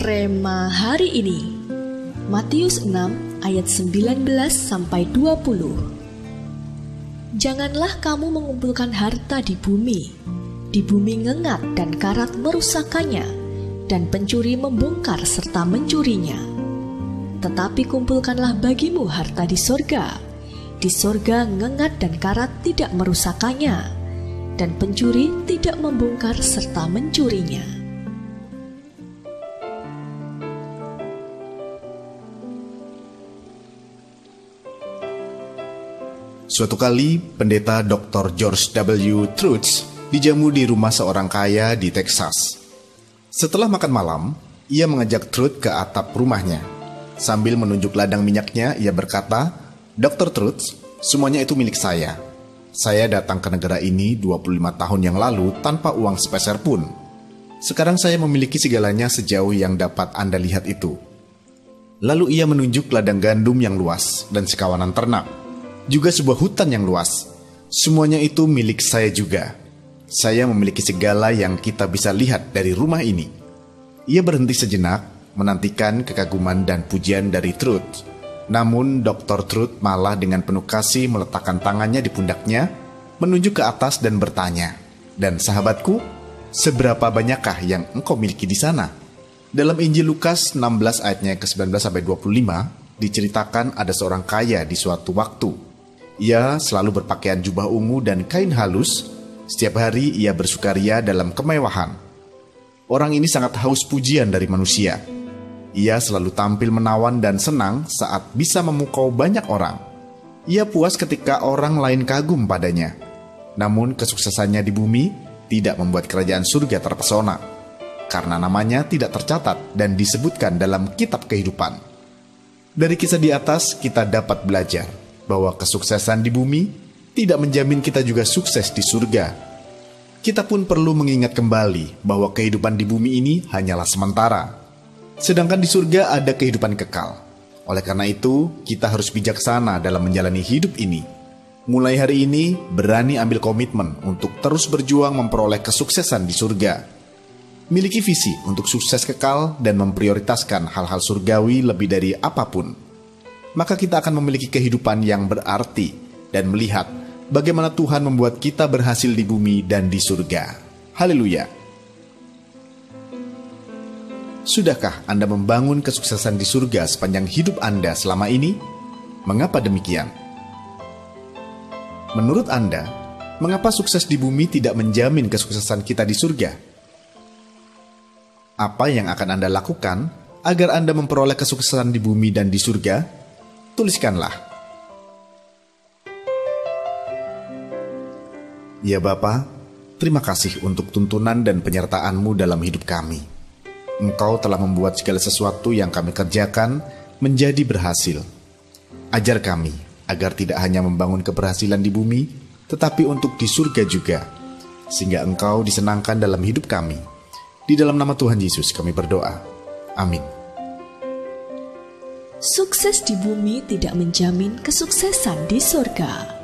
Rema hari ini, Matius 6 ayat 19-20. Janganlah kamu mengumpulkan harta di bumi ngengat dan karat merusakkannya, dan pencuri membongkar serta mencurinya. Tetapi kumpulkanlah bagimu harta di sorga. Di sorga ngengat dan karat tidak merusakkannya, dan pencuri tidak membongkar serta mencurinya. Suatu kali, pendeta Dr. George W. Truth dijamu di rumah seorang kaya di Texas. Setelah makan malam, ia mengajak Truth ke atap rumahnya. Sambil menunjuk ladang minyaknya, ia berkata, "Dr. Truth, semuanya itu milik saya. Saya datang ke negara ini 25 tahun yang lalu tanpa uang sepeser pun. Sekarang saya memiliki segalanya sejauh yang dapat Anda lihat itu." Lalu ia menunjuk ladang gandum yang luas dan sekawanan ternak. Juga sebuah hutan yang luas. Semuanya itu milik saya juga. Saya memiliki segala yang kita bisa lihat dari rumah ini. Ia berhenti sejenak, menantikan kekaguman dan pujian dari Truth. Namun Dr. Truth malah dengan penuh kasih meletakkan tangannya di pundaknya, menunjuk ke atas dan bertanya, "Dan sahabatku, seberapa banyakkah yang engkau miliki di sana?" Dalam Injil Lukas 16 ayatnya ke-19-25, diceritakan ada seorang kaya di suatu waktu. Ia selalu berpakaian jubah ungu dan kain halus. Setiap hari ia bersukaria dalam kemewahan. Orang ini sangat haus pujian dari manusia. Ia selalu tampil menawan dan senang saat bisa memukau banyak orang. Ia puas ketika orang lain kagum padanya. Namun kesuksesannya di bumi tidak membuat kerajaan surga terpesona, karena namanya tidak tercatat dan disebutkan dalam kitab kehidupan. Dari kisah di atas kita dapat belajar bahwa kesuksesan di bumi tidak menjamin kita juga sukses di surga. Kita pun perlu mengingat kembali bahwa kehidupan di bumi ini hanyalah sementara, sedangkan di surga ada kehidupan kekal. Oleh karena itu, kita harus bijaksana dalam menjalani hidup ini. Mulai hari ini, berani ambil komitmen untuk terus berjuang memperoleh kesuksesan di surga. Miliki visi untuk sukses kekal dan memprioritaskan hal-hal surgawi lebih dari apapun. Maka kita akan memiliki kehidupan yang berarti dan melihat bagaimana Tuhan membuat kita berhasil di bumi dan di surga. Haleluya. Sudahkah Anda membangun kesuksesan di surga sepanjang hidup Anda selama ini? Mengapa demikian? Menurut Anda, mengapa sukses di bumi tidak menjamin kesuksesan kita di surga? Apa yang akan Anda lakukan agar Anda memperoleh kesuksesan di bumi dan di surga? Tuliskanlah. Ya Bapa, terima kasih untuk tuntunan dan penyertaan-Mu dalam hidup kami. Engkau telah membuat segala sesuatu yang kami kerjakan menjadi berhasil. Ajar kami agar tidak hanya membangun keberhasilan di bumi, tetapi untuk di surga juga, sehingga Engkau disenangkan dalam hidup kami. Di dalam nama Tuhan Yesus kami berdoa. Amin. Sukses di bumi tidak menjamin kesuksesan di surga.